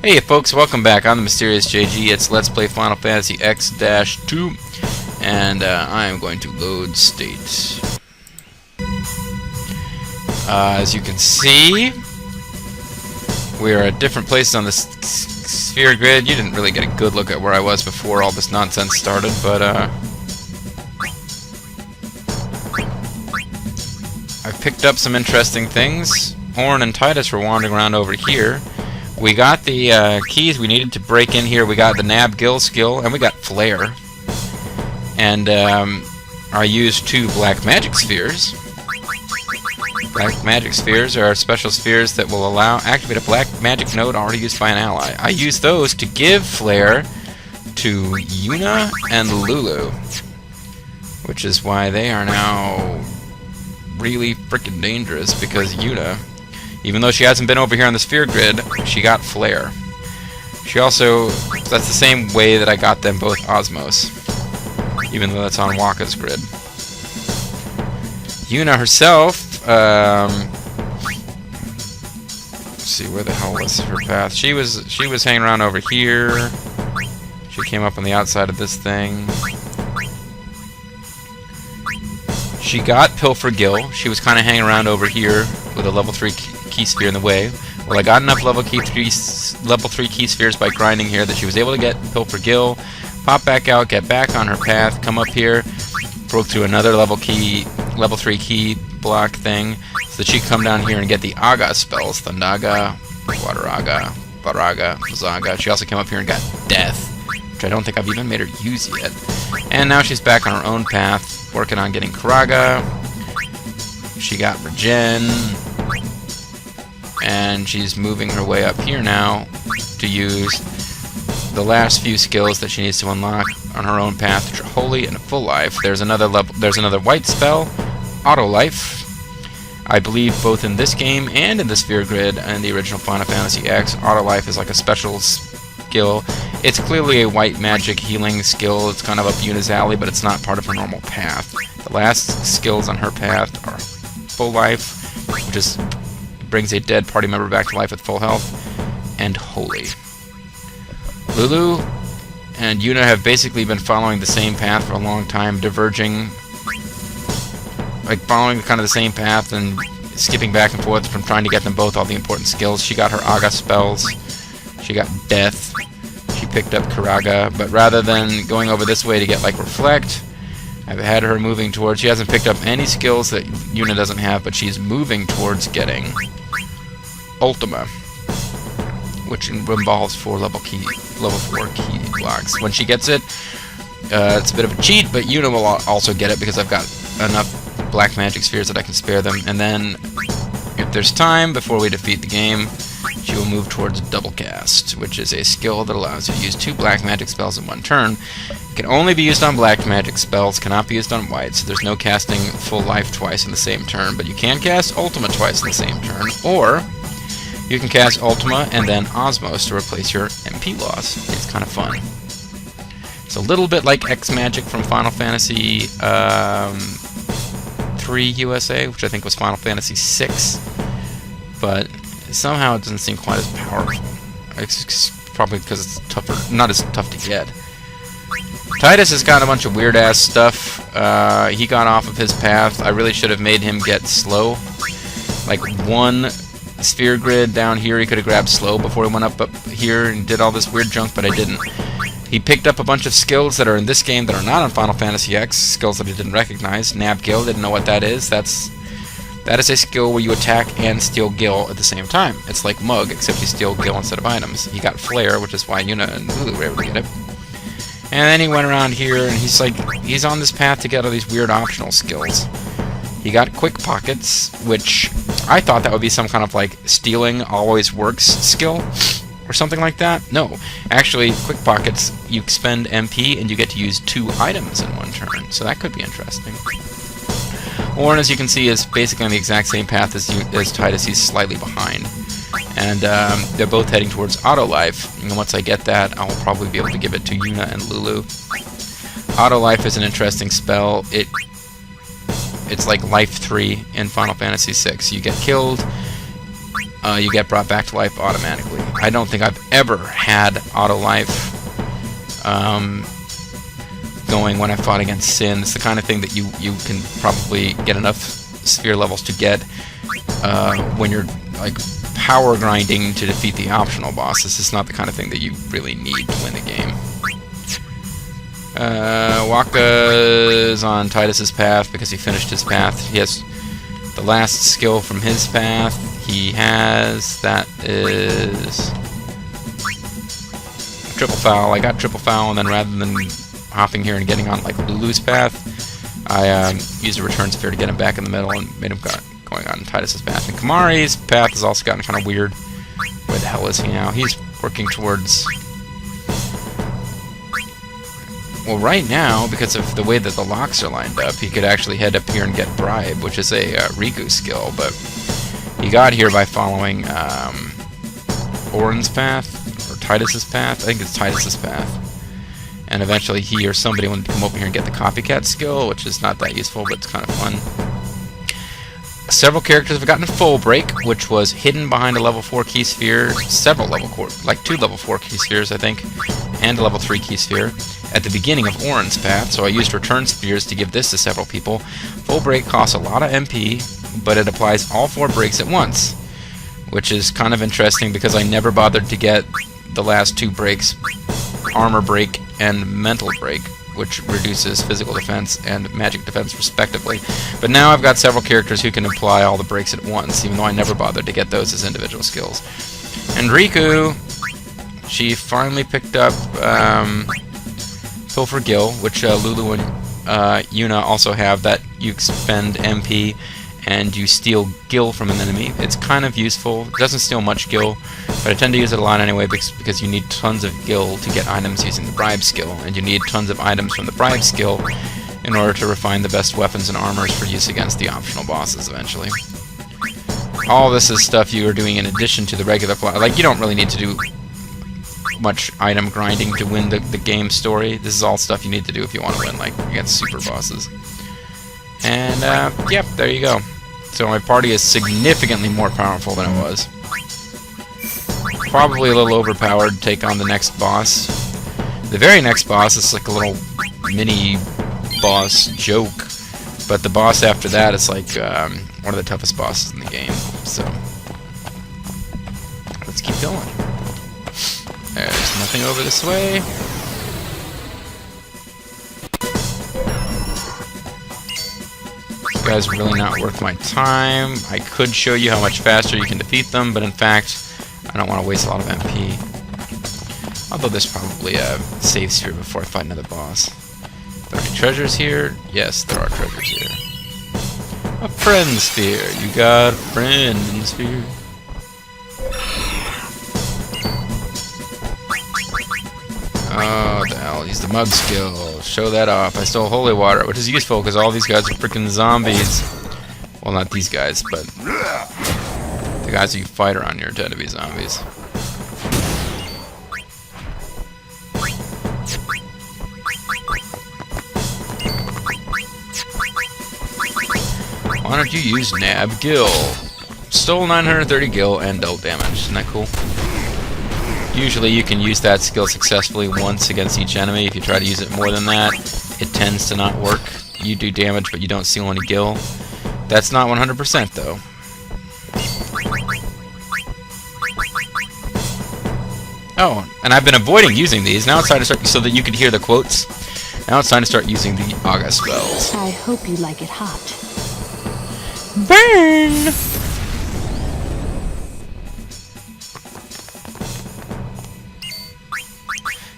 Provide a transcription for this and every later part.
Hey folks, welcome back. I'm the Mysterious JG. It's Let's Play Final Fantasy X-2, and I am going to load state. As you can see, we are at different places on the sphere grid. You didn't really get a good look at where I was before all this nonsense started, but I've picked up some interesting things. Horn and Titus were wandering around over here. We got the keys we needed to break in here. We got the Nab Gill skill, and we got Flare. And I used 2 black magic spheres. Black magic spheres are special spheres that will activate a black magic node already used by an ally. I used those to give Flare to Yuna and Lulu, which is why they are now really freaking dangerous, because Yuna, even though she hasn't been over here on the sphere grid, she got Flare. She also, that's the same way that I got them both Osmos, even though that's on Waka's grid. Yuna herself, let's see, where the hell was her path? She was hanging around over here. She came up on the outside of this thing. She got Pilfer Gill. She was kind of hanging around over here with a level 3 key sphere in the way. Well, I got enough level 3 key spheres by grinding here that she was able to get Pilfer Gill, pop back out, get back on her path, come up here, broke through another level 3 key block thing, so that she could come down here and get the Aga spells, Thundaga, Wateraga, Baraga, Zaga. She also came up here and got Death, which I don't think I've even made her use yet. And now she's back on her own path, working on getting Karaga. She got Regen, and she's moving her way up here now to use the last few skills that she needs to unlock on her own path, which are Holy and Full Life. There's another white spell, Auto Life. I believe both in this game and in the sphere grid and the original Final Fantasy X, Auto Life is like a special skill. It's clearly a white magic healing skill. It's kind of up Yuna's alley, but it's not part of her normal path. The last skills on her path are Full Life, which is brings a dead party member back to life at full health, and Holy. Lulu and Yuna have basically been following the same path for a long time, diverging, like following kind of the same path and skipping back and forth from trying to get them both all the important skills. She got her Aga spells, she got Death, she picked up Karaga, but rather than going over this way to get like Reflect, I've had her moving towards, she hasn't picked up any skills that Yuna doesn't have, but she's moving towards getting Ultima, which involves 4 level 4 key blocks. When she gets it, it's a bit of a cheat, but Yuna will also get it because I've got enough black magic spheres that I can spare them. And then, if there's time before we defeat the game, she will move towards Double Cast, which is a skill that allows you to use 2 black magic spells in one turn. It can only be used on black magic spells, cannot be used on white, so there's no casting Full Life twice in the same turn, but you can cast Ultima twice in the same turn, or you can cast Ultima and then Osmos to replace your MP loss. It's kind of fun. It's a little bit like X-Magic from Final Fantasy 3 USA, which I think was Final Fantasy 6, but somehow it doesn't seem quite as powerful. It's probably because it's tougher, not as tough to get. Titus has got a bunch of weird-ass stuff. He got off of his path. I really should have made him get slow. Like one sphere grid down here, he could have grabbed slow before he went up here and did all this weird junk, but I didn't. He picked up a bunch of skills that are in this game that are not on Final Fantasy X, skills that he didn't recognize. Nab Gill, didn't know what that is. That is a skill where you attack and steal Gill at the same time. It's like Mug, except you steal Gill instead of items. He got Flare, which is why Yuna and Lulu were able to get it. And then he went around here, and he's on this path to get all these weird optional skills. He got Quick Pockets, which I thought that would be some kind of like stealing always works skill, or something like that. No, actually, Quick Pockets, you spend MP and you get to use 2 items in one turn, so that could be interesting. Orn, as you can see, is basically on the exact same path as Titus. He's slightly behind. And they're both heading towards Auto Life, and once I get that, I'll probably be able to give it to Yuna and Lulu. Auto Life is an interesting spell. It's like Life 3 in Final Fantasy VI. You get killed, you get brought back to life automatically. I don't think I've ever had auto life going when I fought against Sin. It's the kind of thing that you can probably get enough sphere levels to get when you're like power grinding to defeat the optional bosses. It's not the kind of thing that you really need to win the game. Wakka's on Titus's path because he finished his path. He has the last skill from his path. He has, that is triple foul. I got triple foul, and then rather than hopping here and getting on like Lulu's path, I used a return sphere to get him back in the middle and made him going on Titus's path. And Kamari's path has also gotten kind of weird. Where the hell is he now? He's working towards... Well, right now, because of the way that the locks are lined up, he could actually head up here and get Bribe, which is a Riku skill, but he got here by following Orin's path, or Titus's path. I think it's Titus's path. And eventually he or somebody wanted to come over here and get the copycat skill, which is not that useful, but it's kind of fun. Several characters have gotten a full break, which was hidden behind a level 4 key sphere, several level 4, like 2 level 4 key spheres, I think, and a level 3 key sphere at the beginning of Orin's path, so I used return spheres to give this to several people. Full break costs a lot of MP, but it applies all 4 breaks at once, which is kind of interesting because I never bothered to get the last 2 breaks, armor break and mental break, which reduces physical defense and magic defense respectively. But now I've got several characters who can apply all the breaks at once, even though I never bothered to get those as individual skills. And Riku, she finally picked up Pilfer Gil, which Lulu and Yuna also have, that you spend MP and you steal Gil from an enemy. It's kind of useful. It doesn't steal much Gil, but I tend to use it a lot anyway because you need tons of Gil to get items using the Bribe skill, and you need tons of items from the Bribe skill in order to refine the best weapons and armors for use against the optional bosses eventually. All this is stuff you are doing in addition to the regular plot. Like, you don't really need to do much item grinding to win the game story. This is all stuff you need to do if you want to win, like, against super bosses. And, yep, there you go. So my party is significantly more powerful than it was. Probably a little overpowered to take on the next boss. The very next boss is like a little mini boss joke, but the boss after that is like one of the toughest bosses in the game. So let's keep going. There's nothing over this way. These guys are really not worth my time. I could show you how much faster you can defeat them, but in fact, I don't want to waste a lot of MP. Although there's probably a save sphere before I fight another boss. Are there any treasures here? Yes, there are treasures here. A friend sphere. You got a friend in the sphere. Oh, the hell. Use the mug skill. Show that off. I stole holy water, which is useful because all these guys are freaking zombies. Well, not these guys, but the guys that you fight around here tend to be zombies. Why don't you use Nab Gil? Stole 930 Gil and dealt damage. Isn't that cool? Usually you can use that skill successfully once against each enemy. If you try to use it more than that, it tends to not work. You do damage, but you don't steal any Gil. That's not 100% though. Oh, and I've been avoiding using these. Now it's time to start, so that you can hear the quotes. Now it's time to start using the Aga spells. I hope you like it hot. Burn!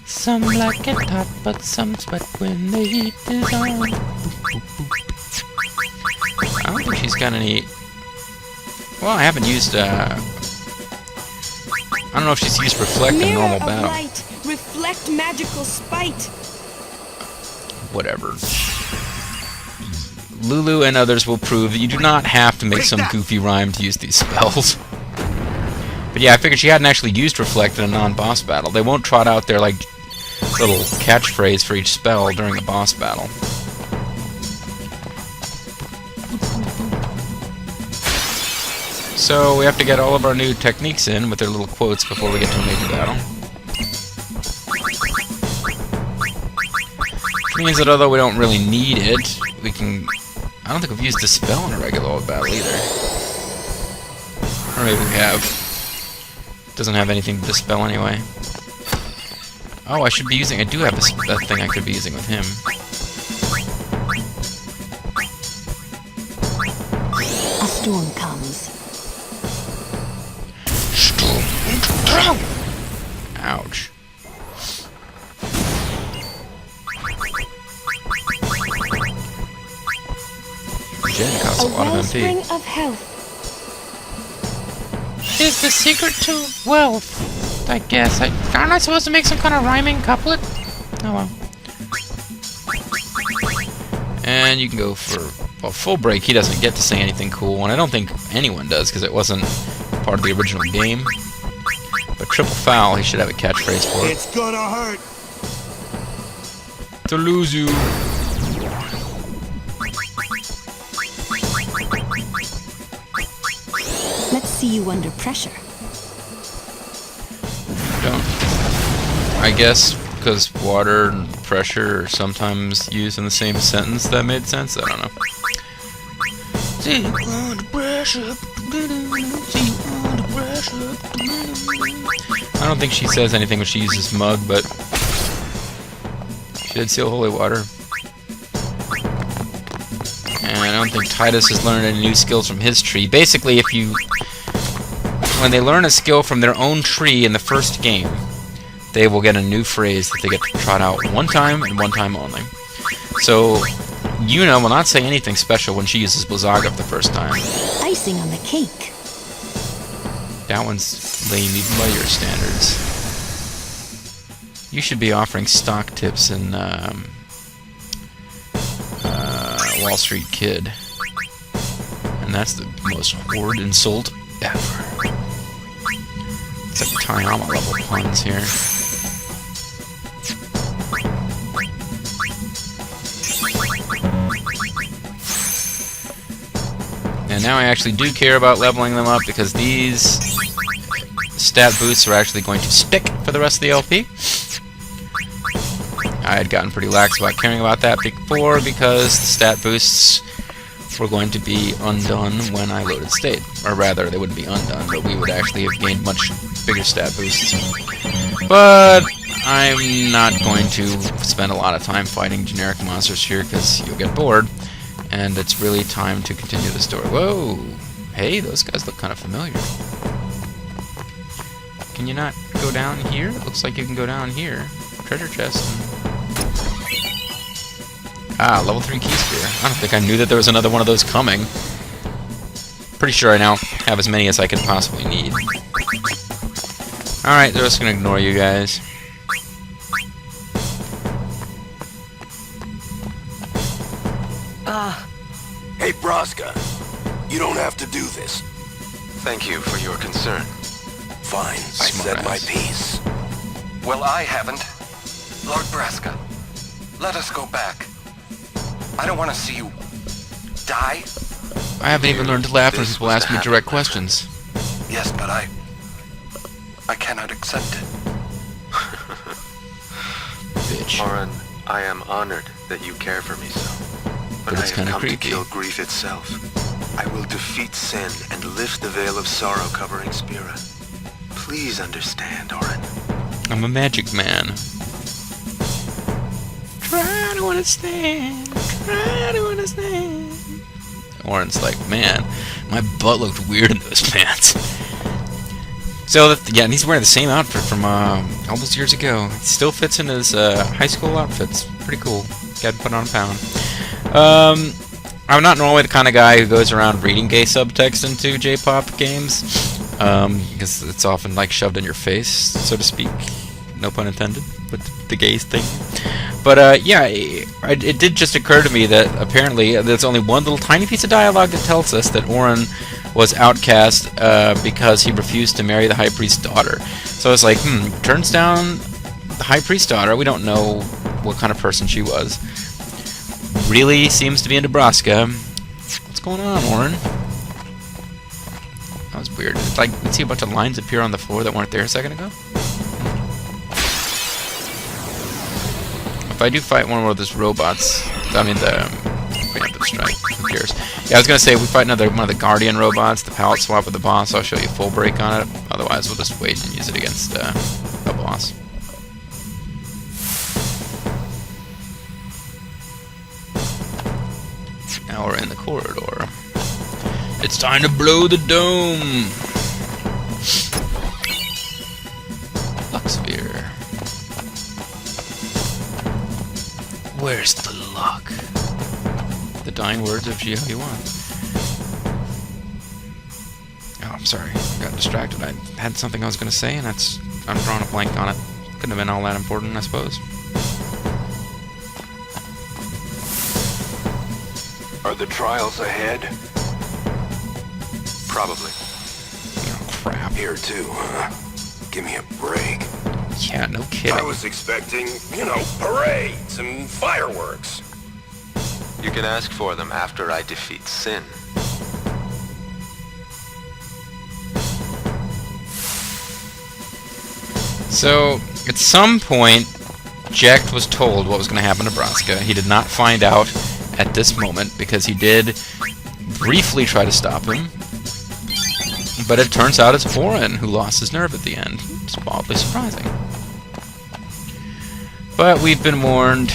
Some like it hot, but some sweat when the heat is on. I don't think she's got any... Well, I haven't used, I don't know if she's used Reflect in normal battle. Light, reflect magical spite. Whatever. Lulu and others will prove that you do not have to make some goofy rhyme to use these spells. But yeah, I figured she hadn't actually used Reflect in a non-boss battle. They won't trot out their, like, little catchphrase for each spell during a boss battle. So we have to get all of our new techniques in with their little quotes before we get to a major battle. Which means that although we don't really need it, we can... I don't think we've used the spell in a regular old battle either. Or maybe we have. Doesn't have anything to dispel anyway. Oh, I should be using... I do have a thing I could be using with him. A storm comes. Ouch. Jen costs a lot of wellspring MP. of health. Is the secret to wealth, I guess. Aren't I supposed to make some kind of rhyming couplet? Oh well. And you can go for a full break. He doesn't get to say anything cool, and I don't think anyone does because it wasn't part of the original game. But triple foul, he should have a catchphrase for it. It's gonna hurt. To lose you. Let's see you under pressure. Don't. I guess because water and pressure are sometimes used in the same sentence, that made sense? I don't know. See you under pressure. See you under pressure. I don't think she says anything when she uses mug, but she did seal holy water. And I don't think Titus has learned any new skills from his tree. Basically, when they learn a skill from their own tree in the first game, they will get a new phrase that they get to trot out one time and one time only. So, Yuna will not say anything special when she uses Blizzaga the first time. Icing on the cake. That one's lame even by your standards. You should be offering stock tips in Wall Street Kid. And that's the most horrid insult ever. It's like Tayama level puns here. And now I actually do care about leveling them up because these stat boosts are actually going to stick for the rest of the LP. I had gotten pretty lax about caring about that before because the stat boosts were going to be undone when I loaded state. Or rather, they wouldn't be undone, but we would actually have gained much bigger stat boosts. But I'm not going to spend a lot of time fighting generic monsters here because you'll get bored. And it's really time to continue the story. Whoa! Hey, those guys look kind of familiar. Can you not go down here? It looks like you can go down here. Treasure chest. Ah, level 3 key spear. I don't think I knew that there was another one of those coming. Pretty sure I now have as many as I could possibly need. Alright, they're just gonna ignore you guys. Hey, Braska, you don't have to do this. Thank you for your concern. Fine, I said my piece. Well, I haven't. Lord Braska, let us go back. I don't want to see you die. I haven't even learned to laugh when This people was ask to me happen, direct my questions. Yes, but I cannot accept it. Bitch. Oren, I am honored that you care for me so. But it's I kinda have come creepy. to kill grief itself. I will defeat sin and lift the veil of sorrow covering Spira. Please understand, Oren. I'm a magic man. Try to understand. Try to understand. Oren's like, man, my butt looked weird in those pants. So, yeah, and he's wearing the same outfit from all those years ago. It still fits in his high school outfits. Pretty cool. Got to put on a pound. I'm not normally the kind of guy who goes around reading gay subtext into J-pop games, because it's often like shoved in your face, so to speak. No pun intended with the gay thing. But yeah, it did just occur to me that apparently there's only one little tiny piece of dialogue that tells us that Oren was outcast because he refused to marry the High Priest's daughter. So I was like, turns down the High Priest's daughter. We don't know what kind of person she was. Really seems to be into Braska. What's going on, Oren? weird. It's like, let's see a bunch of lines appear on the floor that weren't there a second ago. If I do fight one of those robots, I mean the strike, who cares? Yeah, I was gonna say, if we fight one of the Guardian robots, the palette swap with the boss, I'll show you full break on it. Otherwise, we'll just wait and use it against a boss. Now we're in the corridor. It's time to blow the dome! Luxsphere. Where's the luck? The dying words of GLE1. Oh, I'm sorry. I got distracted. I had something I was going to say, and I'm drawing a blank on it. Couldn't have been all that important, I suppose. Are the trials ahead? Probably. Oh, crap. Here too, huh? Give me a break. Yeah, no kidding. I was expecting, parades and fireworks. You can ask for them after I defeat Sin. So, at some point, Jecht was told what was going to happen to Braska. He did not find out at this moment, because he did briefly try to stop him. But it turns out it's Foreign who lost his nerve at the end. It's wildly surprising. But we've been warned.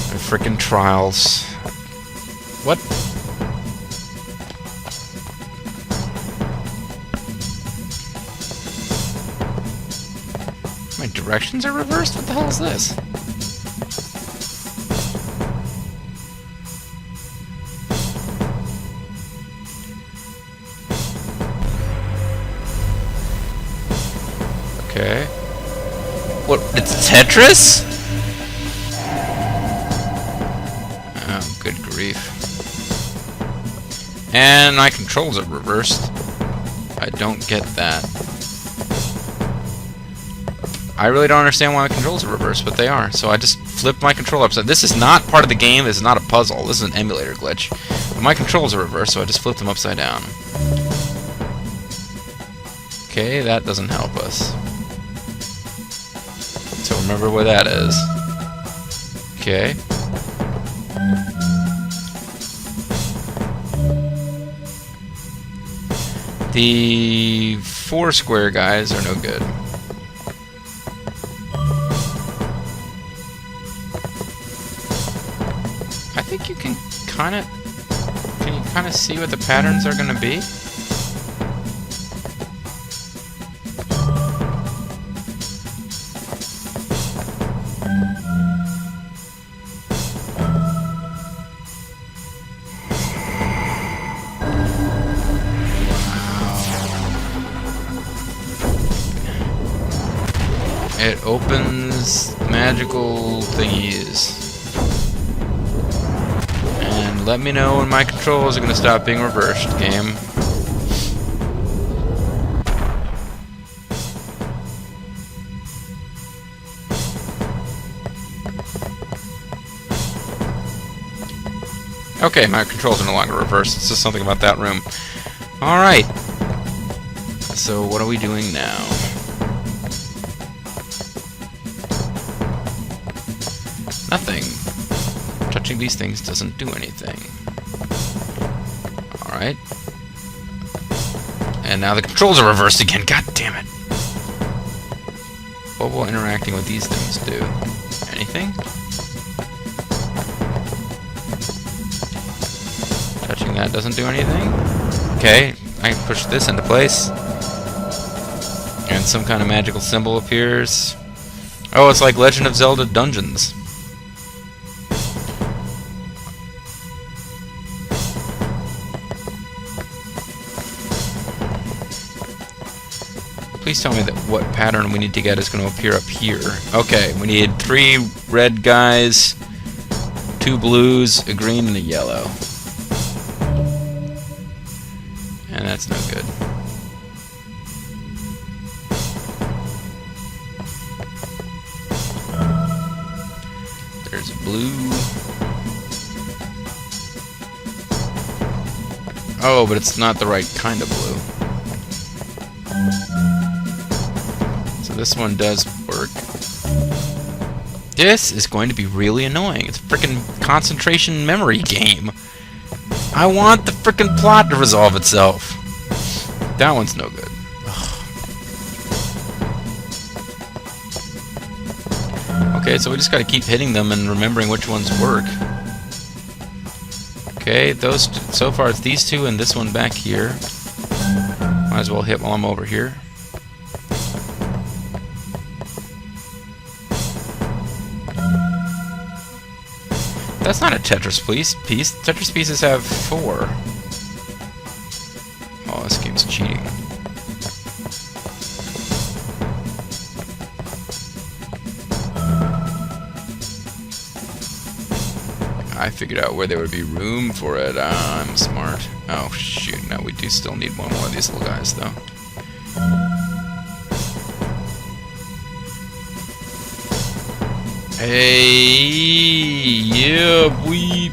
The frickin' trials. What? My directions are reversed? What the hell is this? Okay. What? It's Tetris? Oh, good grief. And my controls are reversed. I don't get that. I really don't understand why my controls are reversed, but they are. So I just flipped my controller upside. This is not part of the game. This is not a puzzle. This is an emulator glitch. But my controls are reversed, so I just flipped them upside down. Okay, that doesn't help us. So remember where that is. Okay. The 4 square guys are no good. I think you can kind of see what the patterns are going to be? It opens magical thingies. And let me know when my controls are going to stop being reversed, game. Okay, my controls are no longer reversed. It's just something about that room. Alright. So what are we doing now? Nothing. Touching these things doesn't do anything. Alright. And now the controls are reversed again. God damn it. What will interacting with these things do? Anything? Touching that doesn't do anything? Okay, I can push this into place. And some kind of magical symbol appears. Oh, it's like Legend of Zelda Dungeons. Please tell me that what pattern we need to get is going to appear up here. Okay, we need 3 red guys, 2 blues, a green, and a yellow. And that's no good. There's a blue. Oh, but it's not the right kind of blue. So this one does work. This is going to be really annoying. It's a frickin' concentration memory game. I want the frickin' plot to resolve itself. That one's no good. Ugh. Okay, so we just gotta keep hitting them and remembering which ones work. Okay, so far it's these two and this one back here. Might as well hit while I'm over here. That's not a Tetris piece. Tetris pieces have 4. Oh, this game's cheating. I figured out where there would be room for it. I'm smart. Oh, shoot. No, we do still need one more of these little guys, though. Hey, yeah, boy.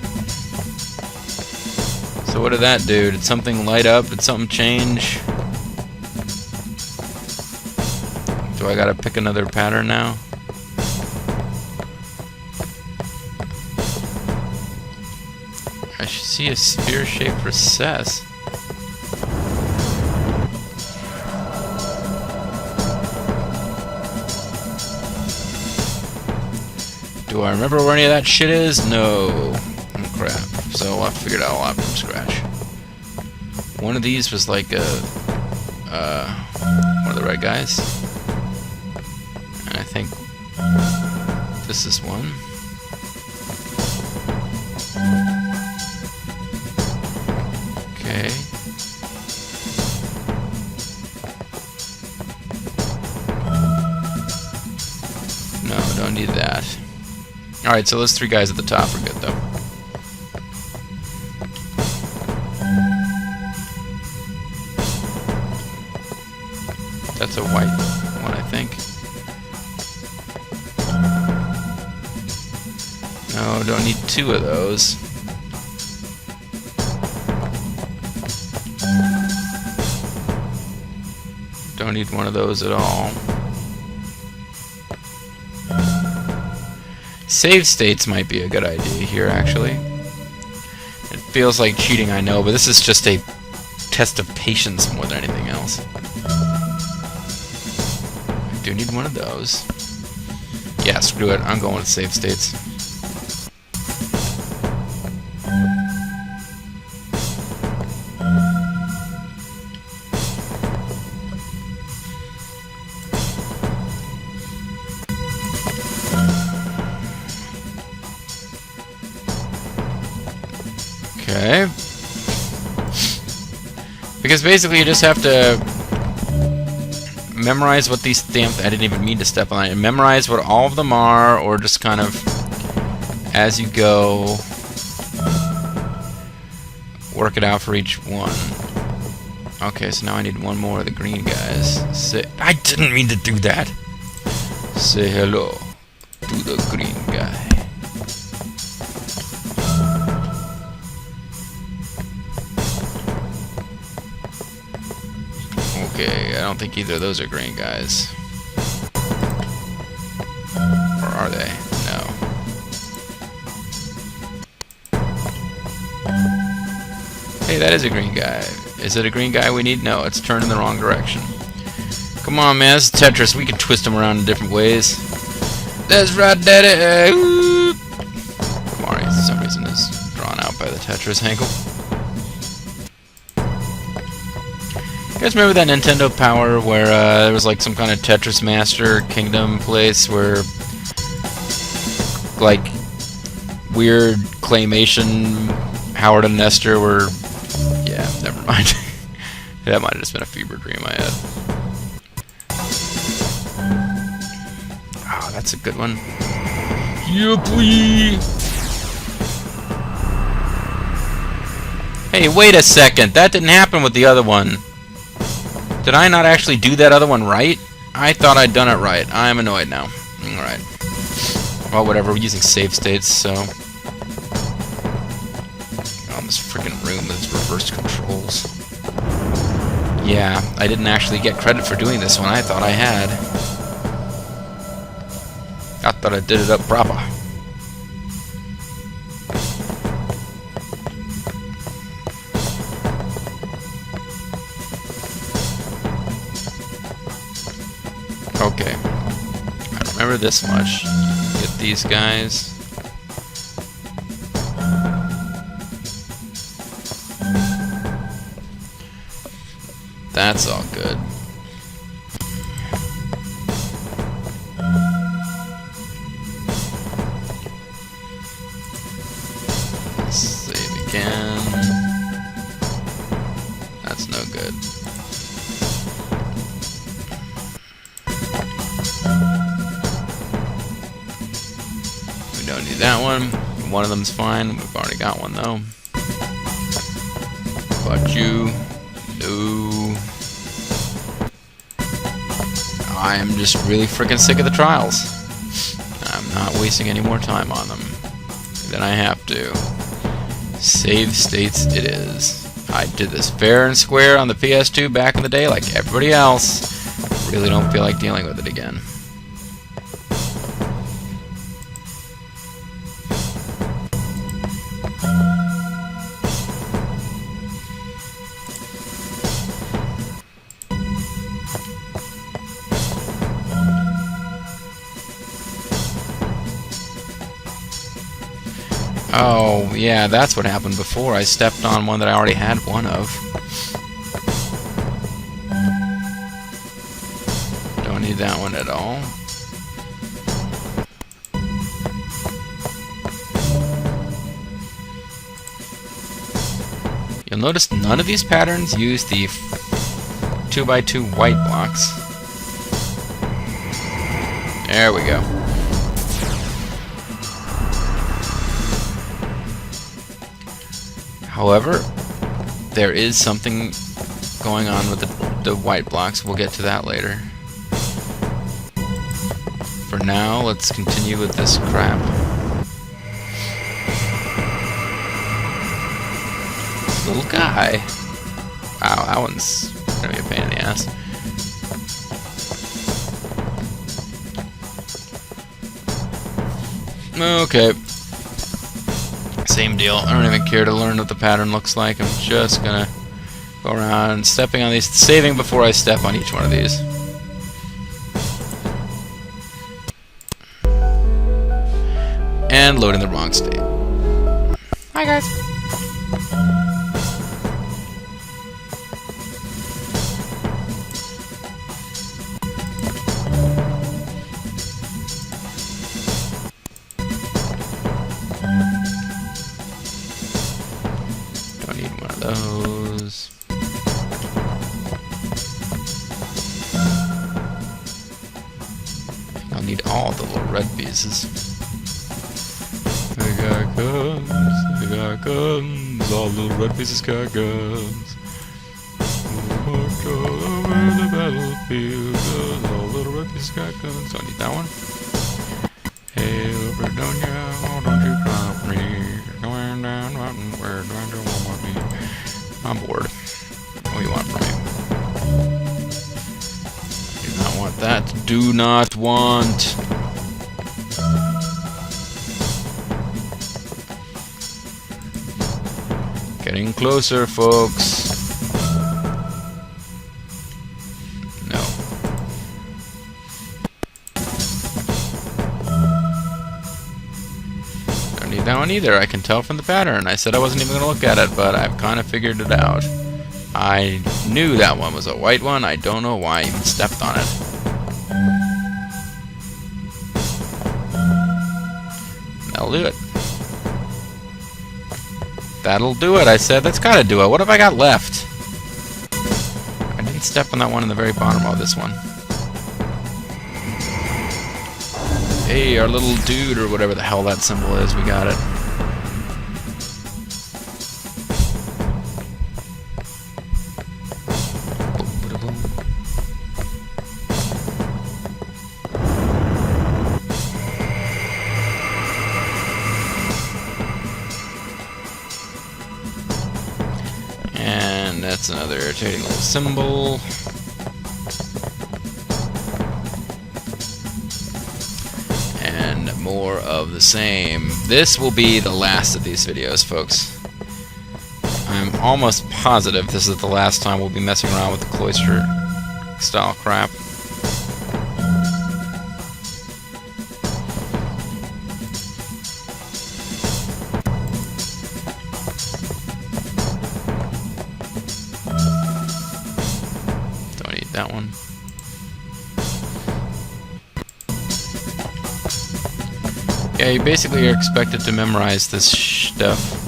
So what did that do? Did something light up? Did something change? Do I gotta pick another pattern now? I see a sphere-shaped recess. Do I remember where any of that shit is? No. Oh, crap. So I'll have to figure it out a lot from scratch. One of these was like a... one of the red guys. And I think... this is one. Okay. No, don't need that. Alright, so those 3 guys at the top are good, though. That's a white one, I think. No, don't need 2 of those. Don't need one of those at all. Save states might be a good idea here, actually. It feels like cheating, I know, but this is just a test of patience more than anything else. I do need one of those. Yeah, screw it. I'm going with save states. Okay. Because basically you just have to memorize what these I didn't even mean to step on it. Memorize what all of them are, or just kind of as you go work it out for each one. Okay, so now I need one more of the green guys. I didn't mean to do that. Say hello to the green guy. Okay, I don't think either of those are green guys. Or are they? No. Hey, that is a green guy. Is it a green guy we need? No, it's turned in the wrong direction. Come on, man, this is Tetris. We can twist them around in different ways. That's right, daddy! Mario, for some reason, is drawn out by the Tetris angle. You guys remember that Nintendo Power where there was like some kind of Tetris Master Kingdom place where like weird claymation Howard and Nestor were... yeah, never mind. That might have just been a fever dream I had. Oh, that's a good one. Yeah, boy! Hey, wait a second. That didn't happen with the other one. Did I not actually do that other one right? I thought I'd done it right. I'm annoyed now. Alright. Well, whatever. We're using save states, so... I'll around this freaking room with its reverse controls. Yeah, I didn't actually get credit for doing this one. I thought I had. I thought I did it up proper. Okay. I remember this much. Get these guys. That's all good. Let's save again. That's no good. We don't need that one. One of them's fine. We've already got one though. But you... No. I am just really freaking sick of the trials. I'm not wasting any more time on them than I have to. Save states it is. I did this fair and square on the PS2 back in the day like everybody else. Really don't feel like dealing with it again. Oh, yeah, that's what happened before. I stepped on one that I already had one of. Don't need that one at all. You'll notice none of these patterns use the 2x2 white blocks. There we go. However, there is something going on with the white blocks. We'll get to that later. For now, let's continue with this crap. Little guy. Wow, that one's gonna be a pain in the ass. Okay. Same deal. I don't even care to learn what the pattern looks like. I'm just gonna go around stepping on these, saving before I step on each one of these. And loading the wrong state. Hi, guys. Don't need one of those. I'll need all the little red pieces. The guy comes, the guy comes, all the little red pieces got guns. Walked all over the battlefield, 'cause all the little red pieces got guns. Don't need that one. Hey, Overdonia, why don't you cry for me? Going down mountain, where don't you want me? I'm bored. What do you want from me? Do not want that. Do not want. Getting closer, folks. No. Don't need that one either. I can tell from the pattern. I said I wasn't even going to look at it, but I've kind of figured it out. I knew that one was a white one. I don't know why I even stepped on it. That'll do it. That'll do it, I said. That's gotta do it. What have I got left? I didn't step on that one in the very bottom of this one. Hey, our little dude, or whatever the hell that symbol is, we got it. That's another irritating little symbol. And more of the same. This will be the last of these videos, folks. I'm almost positive this is the last time we'll be messing around with the Cloister style crap. Don't need that one. Yeah, you basically are expected to memorize this stuff.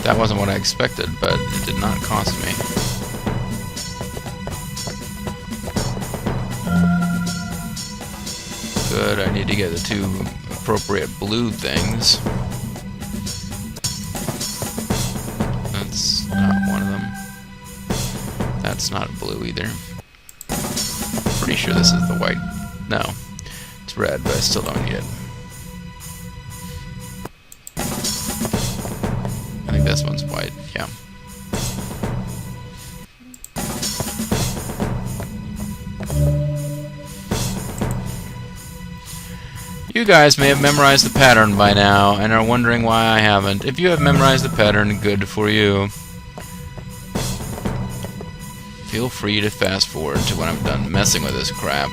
That wasn't what I expected, but it did not cost me. Good, I need to get the two appropriate blue things. That's not one of them. That's not blue either. Pretty sure this is the white. No, it's red, but I still don't need it. I think this one's white, yeah. You guys may have memorized the pattern by now and are wondering why I haven't. If you have memorized the pattern, good for you. Feel free to fast forward to when I'm done messing with this crap.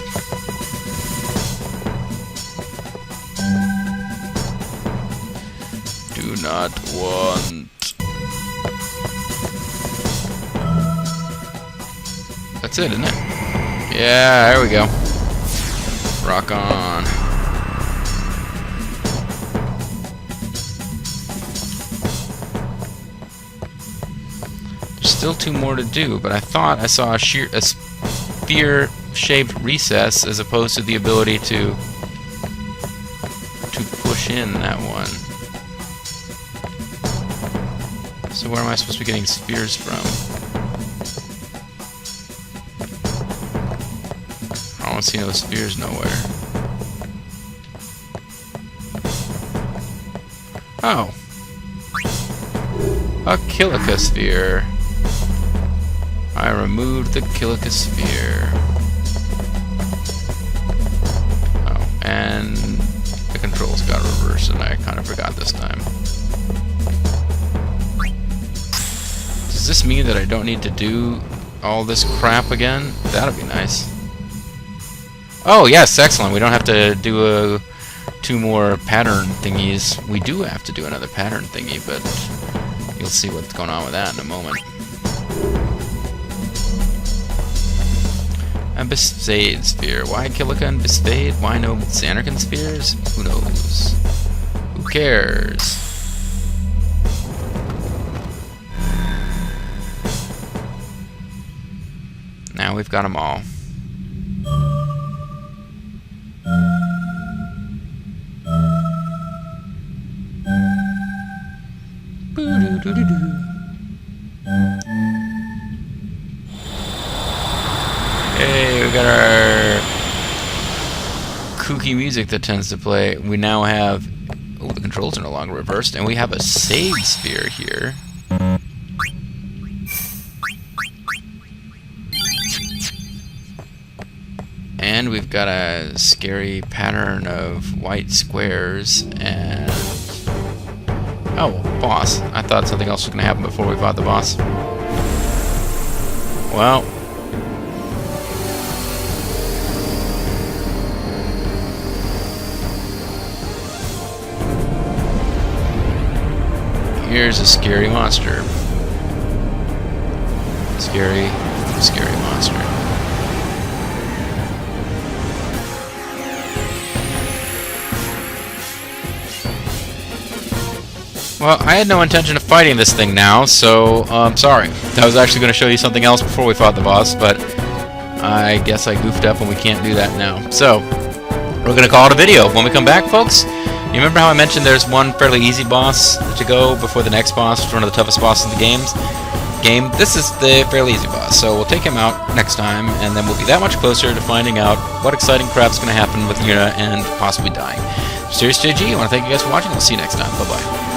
Do not want. That's it, isn't it? Yeah, there we go. Rock on. There's still two more to do, but I thought I saw a sphere-shaped recess as opposed to the ability to push in that one. So where am I supposed to be getting spheres from? I don't see no spheres nowhere. Oh. A Kilica sphere. I removed the Kilica sphere. Oh, and the controls got reversed and I kind of forgot this time. Does this mean that I don't need to do all this crap again? That'd be nice. Oh yes, excellent. We don't have to do two more pattern thingies. We do have to do another pattern thingy, but you'll see what's going on with that in a moment. A Besaid sphere. Why Kilica and Besaid? Why no Xanarkin spheres? Who knows? Who cares? Now we've got them all. Hey, we got our kooky music that tends to play. We now have... Oh, the controls are no longer reversed. And we have a Sage sphere here. And we've got a scary pattern of white squares and... Oh, boss. I thought something else was going to happen before we fought the boss. Well... Here's a scary monster. Scary monster. Well, I had no intention of fighting this thing now, so I'm sorry. I was actually going to show you something else before we fought the boss, but I guess I goofed up and we can't do that now. So, we're going to call it a video. When we come back, folks, you remember how I mentioned there's one fairly easy boss to go before the next boss, which is one of the toughest bosses in the game? game, this is the fairly easy boss, so we'll take him out next time, and then we'll be that much closer to finding out what exciting crap's going to happen with Yuna and possibly dying. Serious JG, I want to thank you guys for watching. We'll see you next time. Bye-bye.